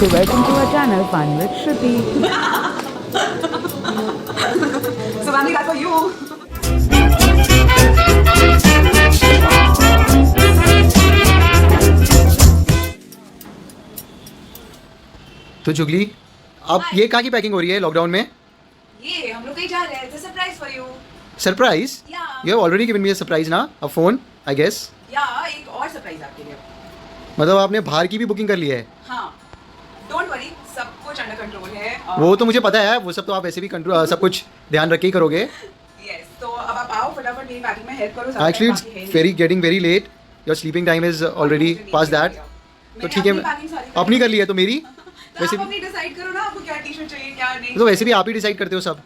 So welcome to our channel Fun with Shruti. So family car for you. तो जुगली, अब ये कहाँ की पैकिंग हो रही है लॉकडाउन में? ये हम लोग कहीं जा रहे हैं. It's a surprise for you. Surprise? Yeah. You have already given me a surprise ना, a phone I guess. Yeah, एक और सरप्राइज आपके लिए. मतलब आपने बाहर की भी बुकिंग कर ली है? हाँ. Don't worry, सब कुछ अंडर कंट्रोल है. वो तो मुझे पता है, वो सब तो आप वैसे भी कंट्रोल सब कुछ ध्यान रख के ही करोगे. Yes. तो अब आप आओ फटाफट मेरी पैकिंग में हेल्प करो. Actually it's very getting very late. Your sleeping time is already pass that. तो ठीक है, अपनी कर ली है तो मेरी वैसे भी डिसाइड करो ना आपको क्या टी-शर्ट चाहिए क्या नहीं. तो वैसे भी आप ही डिसाइड करते हो सब.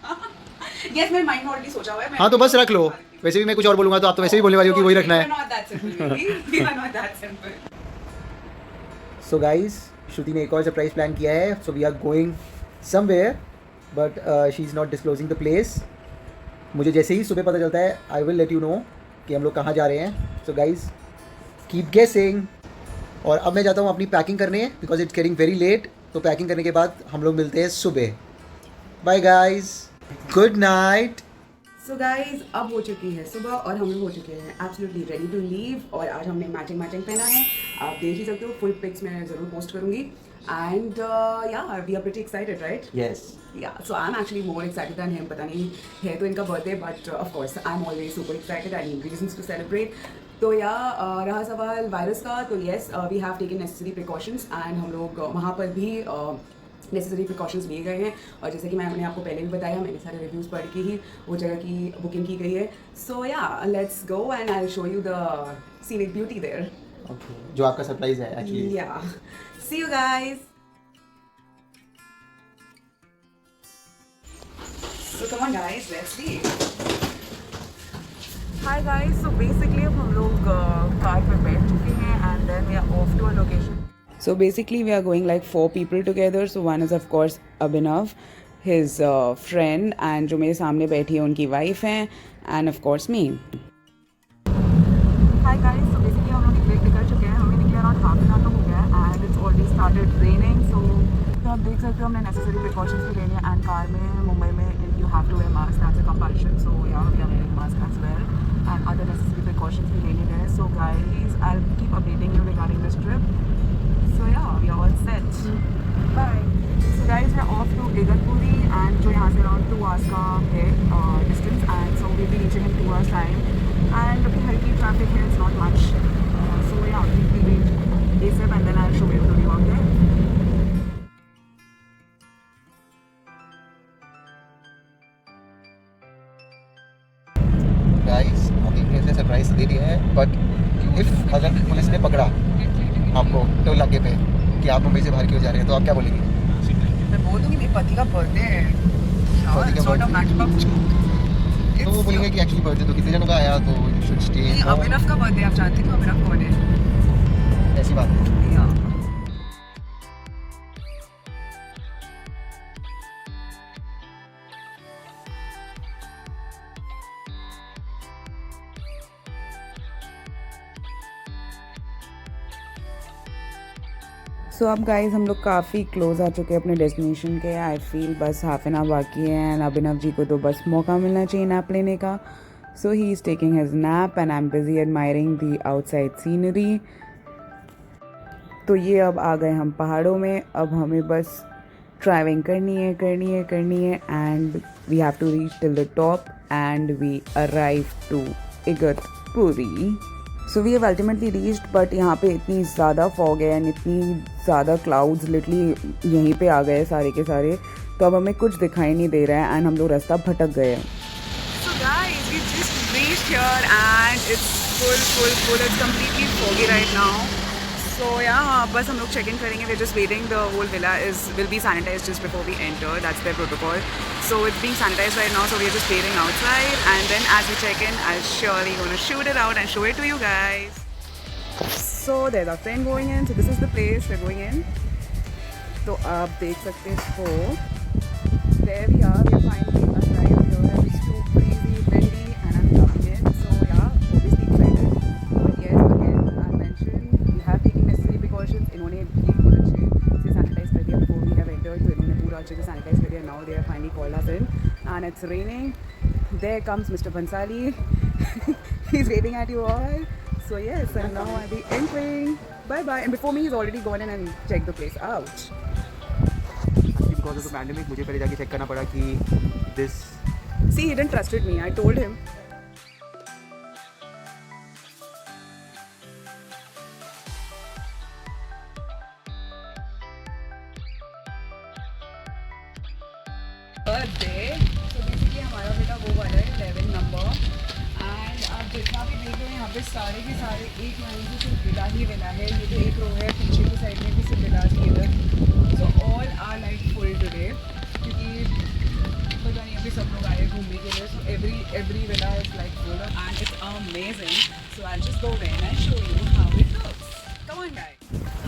यस, मेरे माइंड में ऑलरेडी सोचा हुआ है. हाँ तो बस रख लो. वैसे भी मैं कुछ और बोलूँगा तो आप तो वैसे भी बोलने वाली हो कि वही रखना है. सो गाइस, श्रुति ने एक और सरप्राइज प्लान किया है. So we are going somewhere but she is not disclosing the place. मुझे जैसे ही सुबह पता चलता है I will let you know कि हम लोग कहाँ जा रहे हैं. सो गाइस कीप गेसिंग. और अब मैं जाता हूँ अपनी पैकिंग करने because it's getting very late. तो पैकिंग करने के बाद हम लोग मिलते हैं सुबह. Bye guys, good night. So guys, अब हो चुकी है सुबह और हम लोग हो चुके हैं एब्सोल्युटली रेडी टू लीव. और आज हमने मैचिंग पहना है. आप देख ही सकते हो. फुल पिक्स मैं ज़रूर पोस्ट करूँगी. And yeah we are pretty excited right. Yes. Yeah so I am actually more excited than him. पता नहीं है तो इनका birthday but of course I am always super excited. I need reasons to celebrate. तो या रहा सवाल virus का, तो yes we have taken necessary precautions and हम लोग वहाँ पर भी नेसेसरी प्रिकॉशंस लिए गए हैं. और जैसे कि मैंने आपको पहले भी बताया, मैंने सारे रिव्यूज़ पढ़ के ही वो जगह की बुकिंग की गई है. So yeah let's go and I will show you the scenic beauty there. Okay, जो आपका सरप्राइज है actually. Yeah see you guys. So come on guys, let's leave. Hi guys, so basically अब हम लोग car पर बैठ चुके हैं and then we are off to a location. So basically we are going like 4 people together. So one is of course Abhinav, his friend, and जो मेरे सामने बैठी है उनकी wife हैं, and of course me. Hi guys, so basically हम लोग निकल कर चुके हैं. हमें निकले around half an hour हो गया है and it's already started raining. So आप देख सकते हो हमने necessary precautions भी लेने हैं. And कार में मुंबई में you have to wear mask, that's a compulsion. So yeah, we are wearing mask as well and other necessary precautions भी लेने हैं. So guys, I'll keep updating you regarding this trip. So yeah, we are all set. Bye. So guys, we are off to Igatpuri and जो यहाँ से around 2 hours का है distance, and so we'll be reaching in 2 hours time. And अभी हल्की traffic है, it's not much. So yeah, we'll be ASAP and then I'll show you the view out there. Guys, अभी कैसे surprise दे दिया है but if अगर police ने पकड़ा आपको टोल नाके पे कि आप मुंबई से बाहर क्यों जा रहे हैं तो आप क्या बोलेंगे? मैं बोल दूँगी मेरे पति का बर्थडे है. पति का birthday. तो वो बोलेंगे कि एक्चुअली बर्थडे तो कितने जनों का आया तो यू शुड स्टे. अभिनव का बर्थडे आप जानते हो, अभिनव का बर्थडे. ऐसी बात है. सो अब गाइस हम लोग काफ़ी क्लोज आ चुके हैं अपने डेस्टिनेशन के. आई फील बस हाफ एन आवर बाकी है एंड अभिनव जी को तो बस मौका मिलना चाहिए नैप लेने का. So he is taking his nap and I am busy admiring the outside scenery. तो ये अब आ गए हम पहाड़ों में. अब हमें बस ड्राइविंग करनी है and we have to reach till the top and we arrive to Igatpuri. So we have ultimately reached but यहाँ पे इतनी ज़्यादा फॉग है एंड इतनी ज़्यादा क्लाउड्स लिटरली यहीं पे आ गए सारे के सारे. तो अब हमें कुछ दिखाई नहीं दे रहा है एंड हम लोग रास्ता भटक गए हैं. So guys, we just reached here and it's full. It's completely foggy right now. So yeah, बस हम लोग check in करेंगे. We're just waiting. The whole villa will be sanitized just before we enter. That's their protocol. So it's being sanitized right now. So we're just waiting outside, and then as we check in, I'll surely gonna shoot it out and show it to you guys. So there's our friend going in. So this is the place we're going in. तो आप देख सकते हो. There we are. We're finally arrived here. It's too breezy, windy, and I'm loving it. So yeah, obviously excited. But yes, again, I mentioned we have taken necessary precautions. इन्होंने बहुत अच्छे से sanitize कर दिया. अच्छे से सैनिटाइज कर दिया. Now they have finally called us in and it's raining. There comes Mr. Bhansali. He's waving at you all. So yes, and now I'll be entering. Bye bye. And before me, he's already gone in and checked the place out. Because of the pandemic, मुझे पहले जाके check करना पड़ा कि this. See, he didn't trusted me. I told him. Birthday. So basically हमारा बेटा वो वाला है 11 नंबर. And आप जितना भी देख रहे हो यहाँ पे सारे के सारे एक लाइन से सिर्फ विला ही विला है. ये जो एक रो है पीछे की साइड में भी सिर्फ विलाज ही इधर. So all are like full today. क्योंकि पता नहीं अभी सब लोग आए घूमने के लिए. So every villa is like full and it's amazing. So I'll just go in and show you how it looks. Come on guys.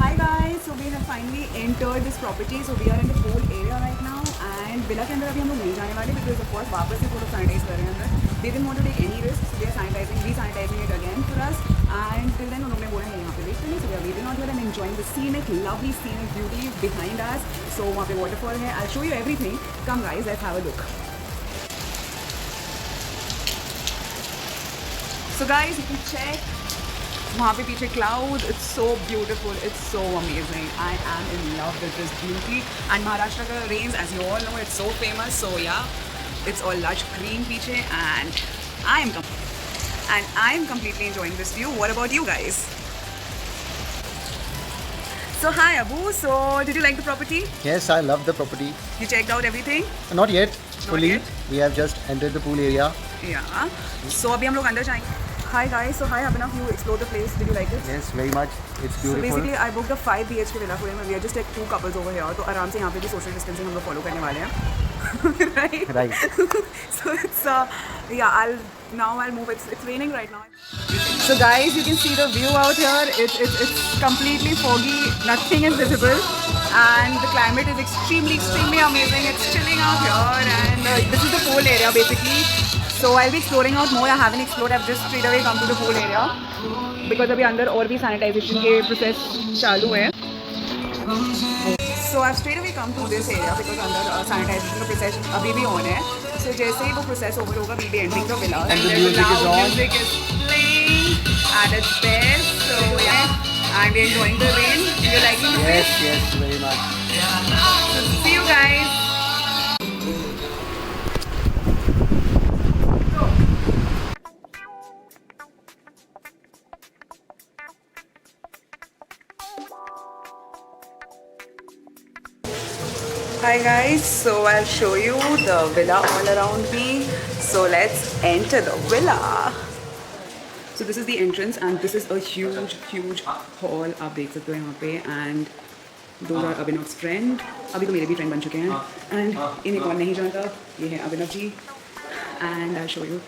Hi guys. So we have finally entered this property. So we are in the pool area right now. And villa के अंदर अभी हम लोग नहीं जाने वाले because of course वापस से पूरा सैनिटाइज कर रहे हैं अंदर. They didn't want to take any risks. So they are re-sanitizing it again for us. And till then उन्होंने बोला है यहाँ पे वेट करने. So we are waiting out here and enjoying the scenic, lovely scenic beauty behind us. So वहाँ पे waterfall है. I'll show you everything. Come guys, let's have a look. So guys, you can check. वहाँ पे पीछे cloud. It's so beautiful. It's so amazing. I am in love with this beauty. And Maharashtra का rains, as you all know, it's so famous. So yeah, it's all lush green पीछे. And I am completely enjoying this view. What about you guys? So hi Abu. So did you like the property? Yes, I love the property. You checked out everything? Not yet. Fully. yet? We have just entered the pool area. Yeah. So अभी हम लोग अंदर जाएंगे. Hi guys. So hi Abhinav. You explored the place. Did you like it? Yes, very much. It's So beautiful. basically, I booked a 5 BHK villa for him. We are just like 2 couples over here. तो आराम से यहाँ पे भी social distancing हम लोग follow करने वाले हैं. Right? Right. So it's yeah. I'll move. It's raining right now. So guys, you can see the view out here. It's completely foggy. Nothing is visible, and the climate is extremely amazing. It's chilling out here, and this is the pool area basically. So I'll be exploring out more. I haven't explored. I've just straight away come to the pool area because अभी अंदर और भी sanitisation के process चालू है. So I've straight away come to this area because अंदर sanitisation का process अभी भी on है. So जैसे ही वो process over होगा, we'll be entering the villa. And the There's music is loud on. music is playing at its best. So yeah, and we're enjoying the rain. You're liking the Yes, place? yes, very much. So see you guys. Hi guys, so I'll show you the villa all around me. So let's enter the villa. So this is the entrance and this is a huge hall. आप देख सकते हो यहाँ पे and those are Abhinav's friend. अभी तो मेरे भी friend बन चुके हैं. And इन्हें कौन नहीं जानता, ये है Abhinav ji. And I'll show you.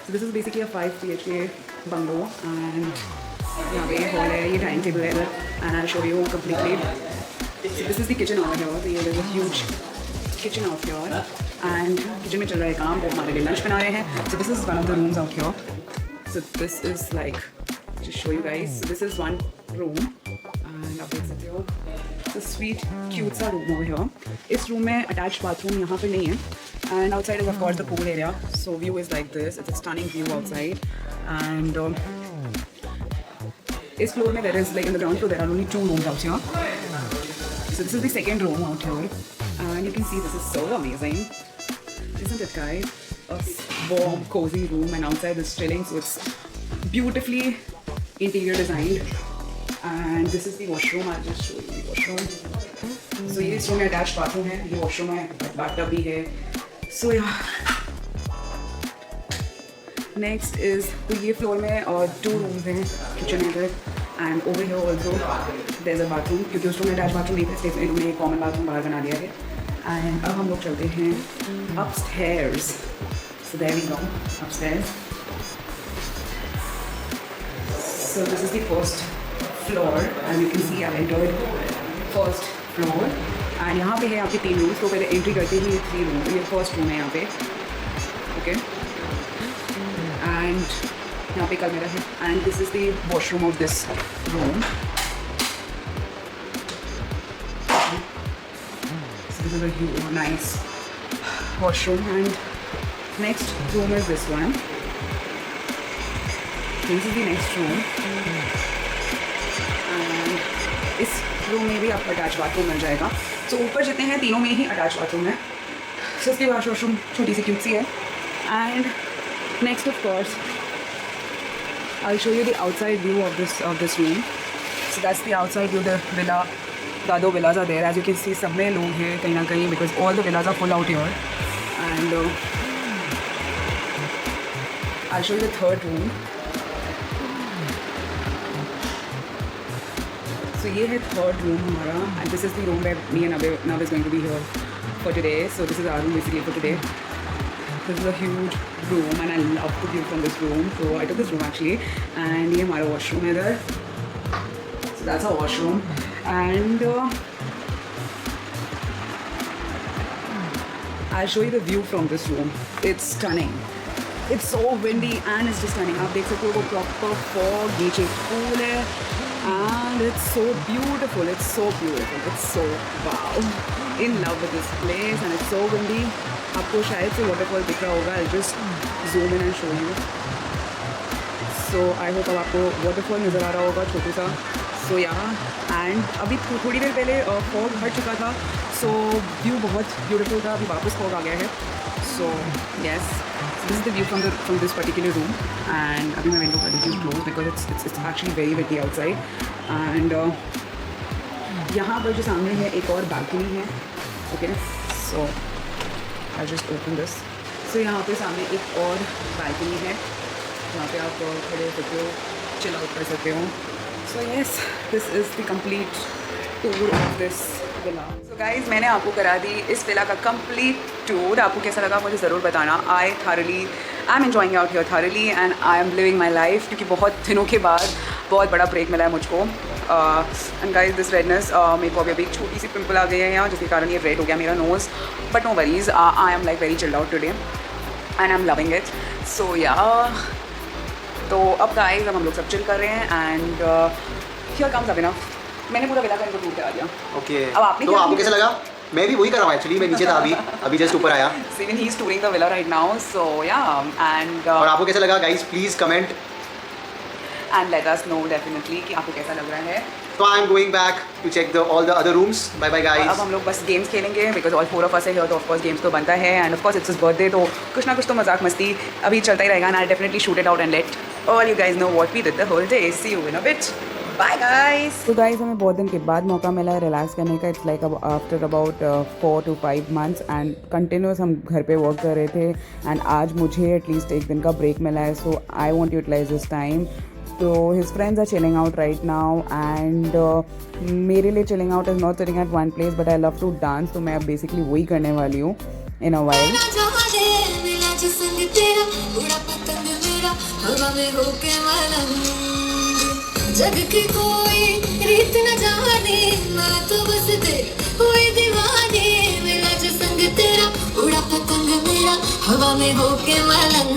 So this is basically a 5 BHK bungalow and यहाँ पे hall है, ये dining table है इधर. And I'll show you completely. So this is the kitchen over here. So there is a huge kitchen out here, and kitchen में चल रहा है काम. वो हमारे लिए lunch बना रहे हैं. So this is one of the rooms out here. So this is like, just show you guys. So this is one room, and आप देख सकते हो. It's a sweet, cute सा room over here. इस room में attached bathroom यहाँ पे नहीं है. And outside is of course the pool area. So view is like this. It's a stunning view outside. And this floor में there is like in the ground floor there are only 2 rooms out here. So this is the second room out here, and you can see this is so amazing, isn't it, guys? A warm, cozy room, and outside is chilling, so it's beautifully interior designed. And this is the washroom. I'll just show you the washroom. So ये इस room में attached bathroom है, ये washroom है, bathtub भी है. So yeah. Next is तो ये floor में और 2 rooms हैं, kitchen है. And over here also there's a bathroom क्योंकि उस रूम में अटैच बाथरूम नहीं था, इसलिए इन्होंने एक कॉमन बाथरूम बाहर बना दिया है. And अब हम लोग चलते हैं upstairs. So there we go, upstairs. So this is the first floor, as you can see I've entered first floor. And यहाँ पे है आपके 3 rooms. तो पहले एंट्री करते ही 3 rooms. ये फर्स्ट रूम है यहाँ पे, okay. And यहाँ पे कमरा है. And this is the washroom of this room. So this is a huge, nice washroom, and next room is this one. This is the next room, and इस room में भी आपको अटैच बाथरूम मिल जाएगा. So ऊपर जितने हैं तीनों में ही अटैच बाथरूम है. So इसके बाद वॉशरूम छोटी सी क्यूट सी है. And next, of course, I'll show you the outside view of this room. So that's the outside view. The villa, the other villas are there. As you can see, सब में लोग हैं कहीं ना कहीं because all the villas are full out here. And I'll show you the third room. So ये है third room हमारा, and this is the room where me and Abhinav is going to be here for today. So this is our room basically for today. This is a huge room and I love the view from this room. So I took this room actually, and ये हमारा washroom है इधर. So that's our washroom, and I'll show you the view from this room. It's stunning. It's so windy and it's just stunning. आप देख सकते हो वो proper fog, नीचे pool है, and it's so beautiful. It's so beautiful. It's so wow. In love with this place, and it's so windy. आपको शायद से waterfall दिख रहा होगा. I'll just zoom in and show you. So I hope अब आपको waterfall नज़र आ रहा होगा छोटा सा. So yeah, and अभी थोड़ी देर पहले fog हट चुका था. So view बहुत beautiful था. अभी वापस fog आ गया है. So yes, so this is the view from this particular room. And अभी मैं window कर देती हूँ close because it's actually very windy outside. And यहाँ पर जो सामने है एक और balcony है. Okay, so I'll just open this. So यहाँ पे सामने एक और balcony है जहाँ पे आप खड़े हो सकते हो, chill out कर सकते हो. So yes, this is the complete tour of this villa. So guys, मैंने आपको करा दी इस villa का complete tour. आपको कैसा लगा मुझे ज़रूर बताना. I'm enjoying out here thoroughly and I am living my life क्योंकि बहुत दिनों के बाद बहुत बड़ा break मिला है मुझको. And guys, this redness मेरे को अभी एक छोटी सी पिंपल आ गई है यहाँ जिसके कारण ये रेड हो गया मेरा nose. But no worries, I am like very chilled out today and I'm loving it. So yeah, तो अब guys अब हम लोग सब chill कर रहे हैं and here comes Abhinav. मैंने पूरा विला का इनको टूर करा दिया. Okay. अब आपने तो आपको कैसा लगा? मैं भी वही कर रहा हूँ एक्चुअली. मैं नीचे था अभी जस्ट ऊपर आया. So even he's touring the villa right now. So yeah, and और आपको कैसा लगा guys? Please comment and let us know definitely कि आपको कैसा लग रहा है. So I am going back to check all the other rooms. Bye bye guys. अब हम लोग बस गेम्स खेलेंगे because all 4 of us are here तो of course गेम्स तो बनता है and of course it's his birthday तो कुछ ना कुछ तो मजाक मस्ती अभी चलता ही रहेगा and I'll definitely shoot it out and let all you guys know what we did the whole day. See you in a bit. Bye guys. तो गाइस हमें बहुत दिन के बाद मौका मिला है रिलैक्स करने का. It's like after about 4 to 5 months and continuous हम घर पे वर्क कर रहे थे एंड आज मुझे एटलीस्ट एक दिन का ब्रेक मिला है. So I want utilise this time. तो his friends are chilling out right now and मेरे लिए chilling out is not sitting at one place but I love to dance. तो मैं बेसिकली वही करने वाली हूँ इन अ वाइल. जग की कोई रीत न जाने मैं तो बस तेरे हुई दीवानी. मेरा जो संग तेरा उड़ा पतंग मेरा हवा में होके मलंग.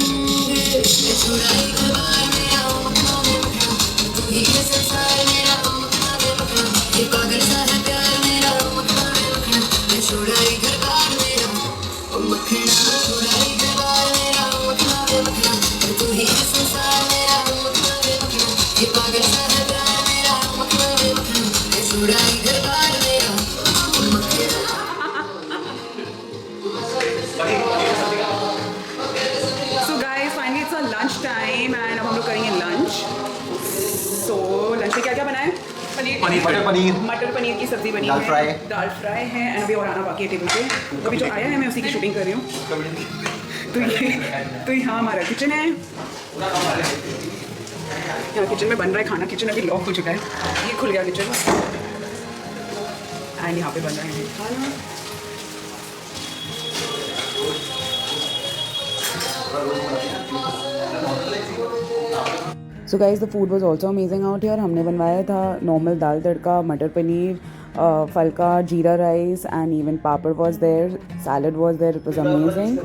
छुड़ाई घरबार मेरा मखना में मखना तू ही है संसार मेरा मखना में मखना. ये पागल सा है प्यार मेरा मखना में मखना. मैं छुड़ाई घरबार मेरा मखना. छुड़ाई घरबार मेरा मखना में मखना तू ही है संसार मेरा मखना में मखना. ये पागल सा है प्यार मेरा मखना में मखना. मैं छुड़ाई घरबार मेरा मखना. So guys, finally it's our lunch time and अब हम लोग करेंगे lunch. So lunch में क्या क्या बना है? मटर पनीर की सब्जी बनी है. दाल फ्राई है एंड अभी और आना बाकी है टेबल पे. अभी जो आया है मैं उसी की शूटिंग कर रही हूँ. तो यहाँ हमारा किचन है. यहाँ किचन में बन रहा है खाना. किचन अभी लॉक हो चुका है. ये खुल गया किचन एंड यहाँ पे बन रहा है खाना. So guys the food was also amazing out here. हमने बनवाया था नॉर्मल दाल तड़का, मटर paneer, phulka, jeera rice and even papad was there, salad was there. It was amazing.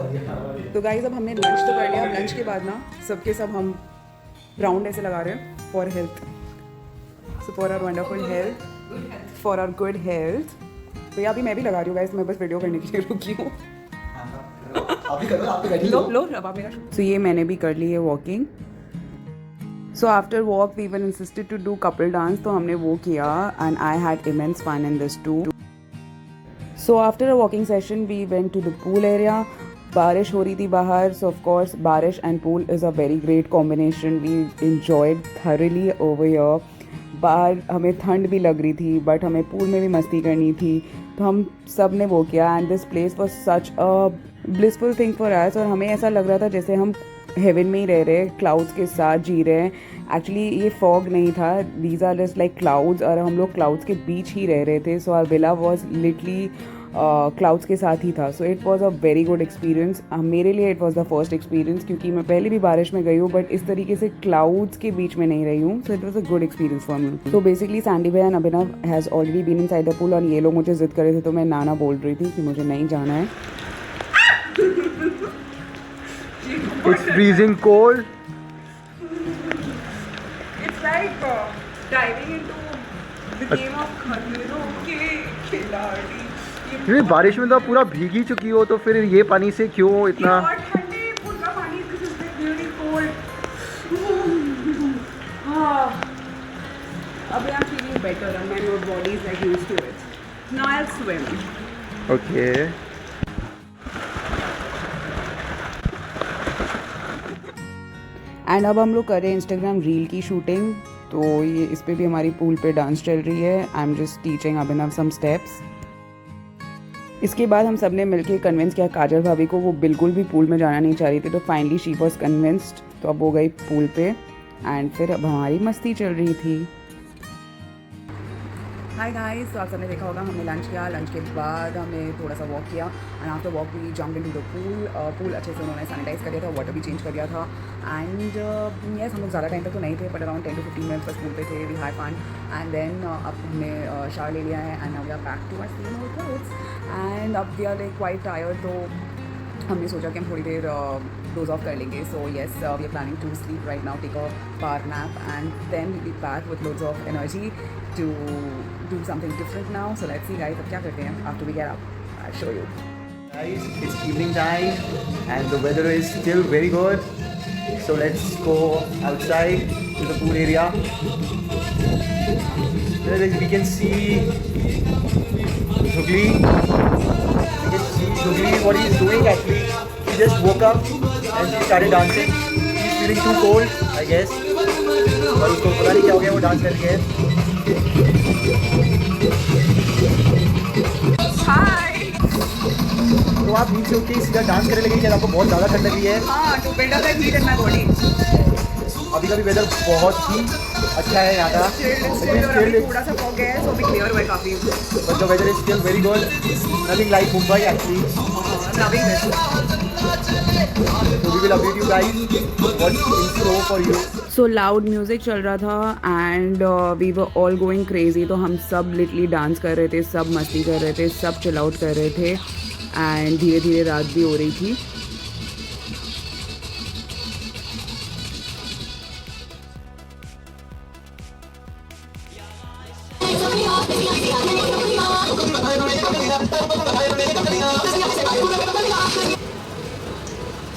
तो गाइज अब हमने लंच तो कर लिया. अब लंच के बाद ना सबके सब हम राउंड ऐसे लगा रहे हैं for health. So for our wonderful health, for our good health. तो ये अभी मैं भी लगा रही हूँ गाइस, मैं बस वीडियो करने के लिए रुकी हूँ। आप भी करो, आप तो बैठी लो हो। लो अब आप मेरा। So ये मैंने भी कर ली है walking. So after walk we were insisted to do couple dance, तो हमने वो किया and I had immense fun in this too. So after a walking session we went to the pool area. बारिश हो रही थी बाहर, so of course बारिश and pool is a very great combination. We enjoyed thoroughly over here. बाहर हमें ठंड भी लग रही थी बट हमें पूल में भी मस्ती करनी थी, तो हम सब ने वो किया and this place was such a blissful thing for us. और हमें ऐसा लग रहा था जैसे हम हेवन में ही रह रहे हैं, क्लाउड्स के साथ जी रहे हैं. एक्चुअली ये फॉग नहीं था, these are just like clouds और हम लोग क्लाउड्स के बीच ही रह रहे थे. So our villa was littly clouds के साथ ही था. So it was a very good experience. मेरे लिए it was the first experience, क्योंकि मैं पहले भी बारिश में गई हूँ बट इस तरीके से क्लाउड्स के बीच में नहीं रही हूँ. So it was a good experience for me. तो बेसिकली सैंडी भैया and Abhinav has already been inside the pool और ये लोग मुझे जिद कर रहे थे, तो मैं नाना बोल रही थी कि मुझे नहीं जाना है. It's freezing cold. It's like diving into the game of खंजरों के खिलाड़ी. ये बारिश में तो आप पूरा भीगी चुकी हो, तो फिर ये पानी से क्यों इतना? और ठंडे पूल का पानी, this is really cold. अभी I'm feeling better and my body is like used to it. Now I'll swim. Okay. And अब हम लोग कर रहे हैं इंस्टाग्राम रील की शूटिंग. तो ये इस पे भी हमारी पूल पे डांस चल रही है. I am just teaching Abhinav some steps. इसके बाद हम सब ने मिलकर कन्विंस किया काजल भाभी को, वो बिल्कुल भी पूल में जाना नहीं चाह रही थी. तो फाइनली शी वॉज कन्विंस्ड, तो अब वो गई पूल पे एंड फिर अब हमारी मस्ती चल रही थी. हाय गाइस, तो आप सबने देखा होगा हमने लंच किया. लंच के बाद हमने थोड़ा सा वॉक किया and after walk we jumped into the pool. Pool अच्छे से उन्होंने सैनिटाइज कर दिया था, वाटर भी चेंज कर दिया था. एंड यस, हम लोग ज़्यादा टाइम तक तो नहीं थे बट अराउंड 10 to 15 मिनट्स बस पूल पे थे. We had fun and then अब हमने शावर ले लिया है and now we are back to our same old clothes. And अब we are like quite tired, तो हमने सोचा कि हम थोड़ी देर डोज ऑफ कर लेंगे. So yes, we are planning to sleep right now, take a power nap and then we be back with loads of energy to do something different now. So let's see guys, अब क्या करते हैं after we get up. I'll show you. Guys, it's evening time and the weather is still very good. So let's go outside to the pool area. We can see Jugli. What he is doing actually. He just woke up and he started dancing. He's feeling too cold, I guess. और उसको पता नहीं क्या हो गया, वो dance करके है. Hi. तो आप नीचे उठ के सीधा डांस करने लगे, शायद आपको बहुत ज़्यादा ठंड लगी है. हाँ, to build up that heat in my body. अभी का भी वेदर बहुत ही अच्छा है यहाँ का. Still अभी थोड़ा सा फॉग गया है, so अभी क्लियर हुआ है काफ़ी. But the weather is still very good. Nothing like Mumbai actually. Loving this. So we will update you guys what's in store for you. So loud music चल रहा था and we were all going crazy. तो हम सब लिटली dance कर रहे थे, सब मस्ती कर रहे थे, सब चिल आउट कर रहे थे एंड धीरे धीरे रात भी हो रही थी.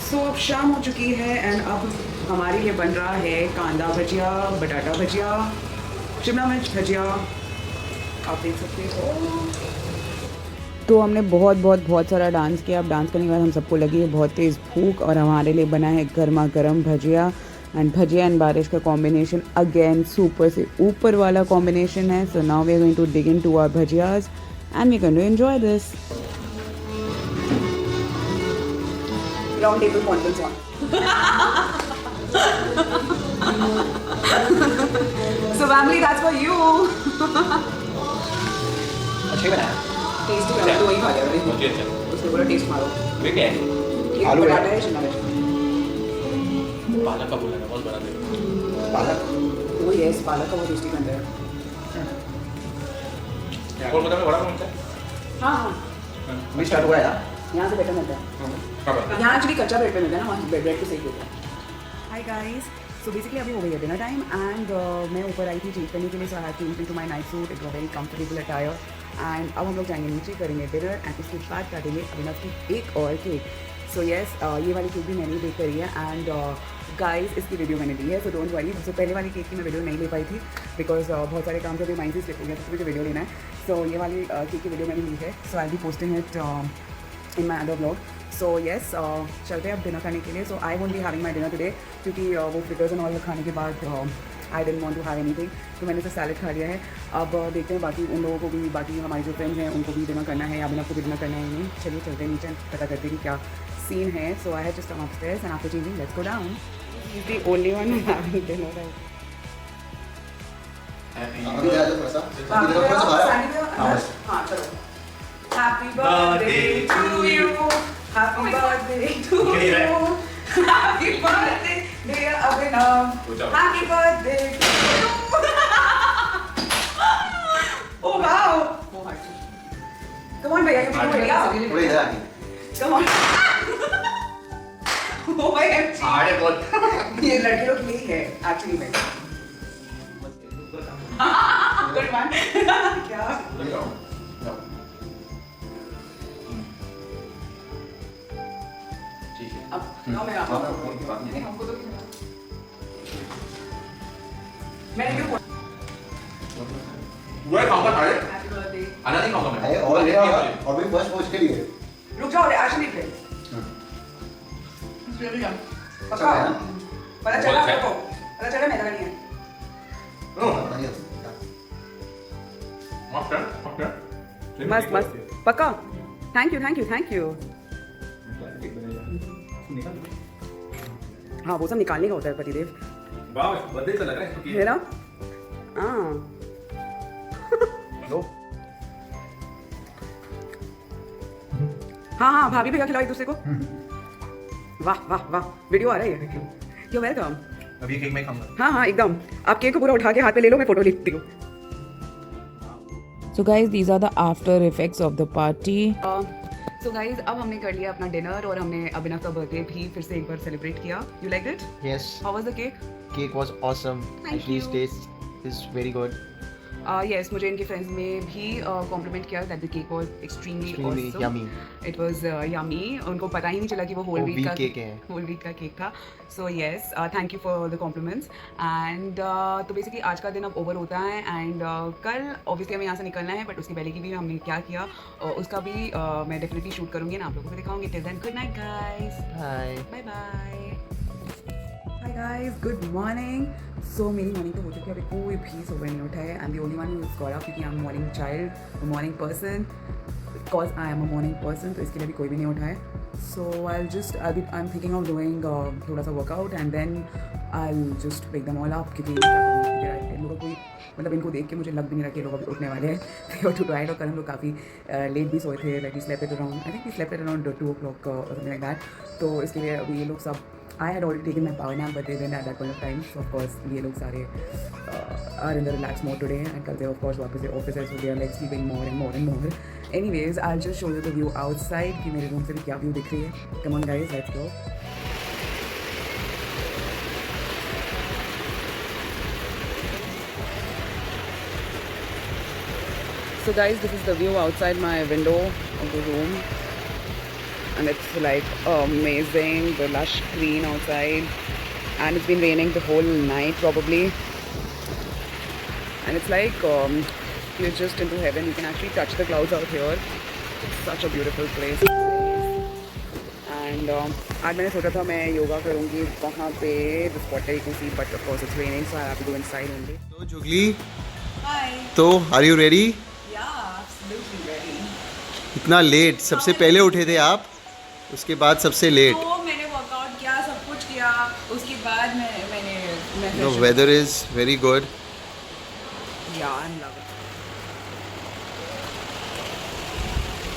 सो अब शाम हो चुकी है एंड अब हमारे लिए बन रहा है कांदा भजिया, बटाटा भजिया, शिमला मिर्च भजिया, आप देख सकते हो. तो हमने बहुत सारा डांस किया. अब डांस करने के बाद हम सबको लगी है बहुत तेज़ भूख और हमारे लिए बना है गर्मा गर्म भजिया. एंड भजिया एंड बारिश का कॉम्बिनेशन अगेन सुपर से ऊपर वाला कॉम्बिनेशन है. So now we are going to dig in to our bhajias and we can to enjoy this. Round table conference one. So family, that's for you. अच्छा बनाया. Test करना तो वही खा लिया मैंने. मुझे अच्छा उसको बोला टेस्ट मारो. वे क्या है एक आलू है. बटाटा है, शिमला मिर्च. पालक का बोला ना बहुत बड़ा दे पालक. वो यस, पालक का बहुत टेस्टी बनता है. कोलकाता में बड़ा कौन सा हाँ हाँ, भी स्टार्ट हुआ है यार. यहाँ से बेटर मिलता है. है यहाँ एक्चुअली कच्चा ब्रेड पे मिलता है ना, वहाँ ब्रेड तो सही होता है. हाय गाइस, सो बेसिकली अभी हो गई है डिनर टाइम एंड मैं ऊपर आई थी चेंज करने के लिए. So I have change into my night suit. It was very comfortable attire and अब हम लोग जाएंगे नीचे, करेंगे डिनर एंड उसके बाद काटेंगे अभिनव की एक और केक. सो येस, ये वाली केक भी मैंने बेक करी है एंड गाइस इसकी वीडियो मैंने दी है, सो डोंट वरी. सबसे पहले वाली केक की मैं वीडियो नहीं ले पाई थी बिकॉज बहुत सारे काम थे, माइंड से स्लिप हो गया, तो मुझे वीडियो लेना है. सो ये वाली केक की वीडियो मैंने ली है, so I be posting it in my other blog. So yes, चलते हैं अब डिनर करने के लिए. So I won't be having my dinner today क्योंकि वो फ्रिटर्स एंड ऑल खाने के बाद I don't want to have anything, तो मैंने तो सैलड खा लिया है. अब देखते हैं बाकी उन लोगों को भी, बाकी हमारे जो फ्रेंड्स हैं उनको भी डिनर करना है या बिना को भी डिनर करना है नहीं. चलिए चलते हैं नीचे, पता करते हैं कि क्या सीन है. So I have just come upstairs and after changing let's go down. He is the only one having dinner right. हाँ चलो. Happy birthday to you. Happy birthday to you. Happy birthday dear Abhinav. Happy birthday to you. Oh wow. Come on भैया, you can do it. Come on. Oh my God. ये लड़के लोग यही है actually में. Good one. क्या? अब मैं हमको तो मैं क्यों वो खाऊंगा सारे हैप्पी बर्थडे. आना नहीं खाऊंगा मैं. और भी फर्स्ट पोस्ट के लिए रुक जाओ, एक्शन नहीं प्ले. पक्का पता चला आपको, पता चला मेरा नहीं है. मस्त मस्त पक्का. Thank you. हाँ वो सब निकालने का होता है पतिदेव. वाह बर्थडे तो लग रहा है है ना. हाँ हाँ भाभी भैया खिलाओ एक दूसरे को. वाह वाह वाह, वीडियो आ रहा है. You welcome. अभी ये केक मैं खाऊंगा. हाँ एकदम. आप केक को पूरा उठा के हाथ पे ले लो, मैं फोटो लिखती हूँ. So guys, these are the after effects of the party. So guys अब हमने कर लिया अपना डिनर और हमने अभिनव का बर्थडे भी फिर से एक बार सेलिब्रेट किया. You like it? Yes, how was the cake? cake was awesome. Thank Actually, you. taste is very good. Yes, मुझे इनके फ्रेंड्स में भी कॉम्प्लीमेंट किया that the cake was extremely Extremely yummy. It was yummy. उनको पता ही नहीं चला कि वो होल वो वीक wheat का cake है. होल वीक का केक था. So yes, thank you for the compliments. And तो बेसिकली आज का दिन अब ओवर होता है एंड कल ऑब्वियसली हमें यहाँ से निकलना है, बट उसके पहले की भी हमने क्या किया उसका भी मैं डेफिनेटली शूट करूँगी एंड आप लोगों को दिखाऊंगी. Till then good night guys. Hi. Bye bye. Hi guys, good morning. So मेरी मॉर्निंग तो हो चुकी है, अभी कोई भी सुबह नहीं उठा है. I am the only one who is got up क्योंकि I am morning child, morning person, because I am a morning person, तो इसके लिए भी कोई भी नहीं उठा है. So I am thinking of doing थोड़ा सा workout and then I just wake them all up क्योंकि इन लोगों को मतलब इनको देख के मुझे लग भी नहीं रहा कि लोग अभी उठने वाले हैं. Too right. और कल हम लोग काफ़ी लेट भी सोए थे. Like we slept at around, I think we slept at around 2 o'clock और समथिंग लाइक दैट. तो इसके लिए अभी ये लोग सब I had already taken my power nap, but then at that point of time, so of course, ये लोग सारे are in the relaxed mode today, and कल से of course वापस से office है, so they are like sleeping more and more and more. Anyways, I'll just show you the view outside कि मेरे रूम से भी क्या view दिख रही है. Come on guys, let's go. So guys, this is the view outside my window of the room. And it's like amazing, the lush green outside, and it's been raining the whole night probably, and it's like you're just into heaven. You can actually touch the clouds out here. It's such a beautiful place. And आज मैंने सोचा था मैं योगा करूँगी वहाँ पे the spot that you can see, but of course it's raining, so I have to go inside only. So Jugli, Hi. तो are you ready? Yeah, absolutely ready. इतना लेट, सबसे पहले उठे थे आप, उसके बाद सबसे लेट. तो मैंने वर्कआउट किया, सब कुछ किया, उसके बाद मैंने The weather is very good. Yeah, I love it.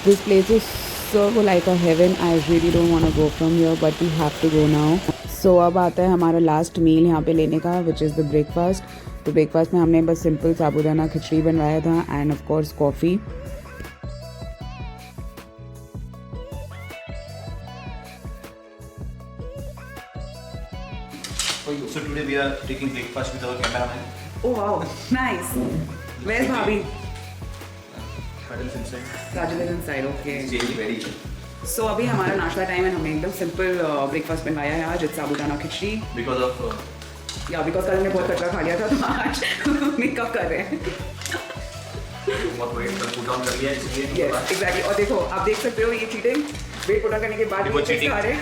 This place is so like a heaven. I really don't want to go from here, but we have to go now. So अब आता है हमारा last मील यहाँ पे लेने का, which is the breakfast. तो breakfast में हमने बस सिंपल साबूदाना खिचड़ी बनवाया था end of course coffee. So today we are taking breakfast with our cameraman. Oh wow, nice. Where's Bhabhi? Paddles inside. Rajal is inside, okay. Changing very. So अभी हमारा नाश्ता time है, हमने एकदम सिंपल ब्रेकफास्ट बनवाया है आज, साबूदाना खिचड़ी. Because of या बिकॉज कल हमने बहुत कचरा खा लिया था, तो आज मेकअप कर रहे हैं. बहुत weight पर put down कर लिया इसलिए. Yes, exactly. और देखो आप देख सकते हो ये चीटिंग, वेट पुट करने के बाद देखो ये चीज cheating. खा रहे हैं.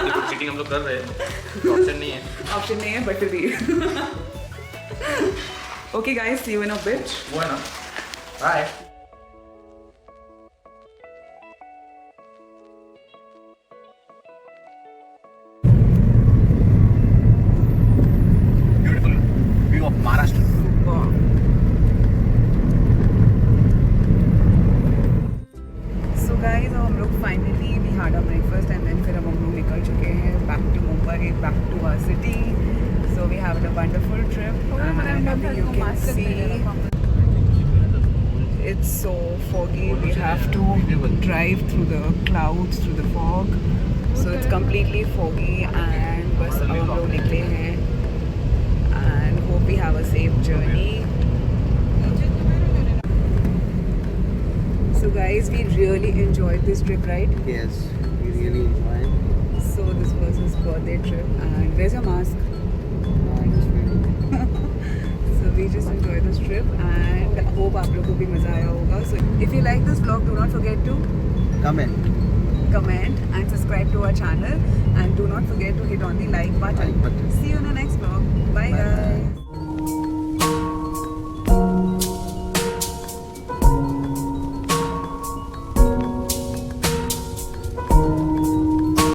देखो cheating हम लोग कर रहे हैं. Option नहीं है. ऑप्शन नहीं है, बट फिर भी. Okay guys, see you in a bit. वो है ना. Bye. Beautiful view of Maharashtra. So guys, हम लोग finally we had our breakfast and then फिर अब हम लोग निकल चुके हैं back to Mumbai, back to our city. So we had a wonderful trip and you can see it's so foggy. We have to drive through the clouds, through the fog. So it's completely foggy and बस अब हम लोग निकले हैं and hope we have a safe journey. So guys, we really enjoyed this trip, right? Yes, we really enjoyed. So this was his birthday trip and where's your mask? So we just enjoyed this trip and hope आप लोगों को भी मज़ा आया होगा. So if you like this vlog, do not forget to Comment. comment and subscribe to our channel and do not forget to hit on the like button. Like button. See you in the next vlog. Bye Bye. guys.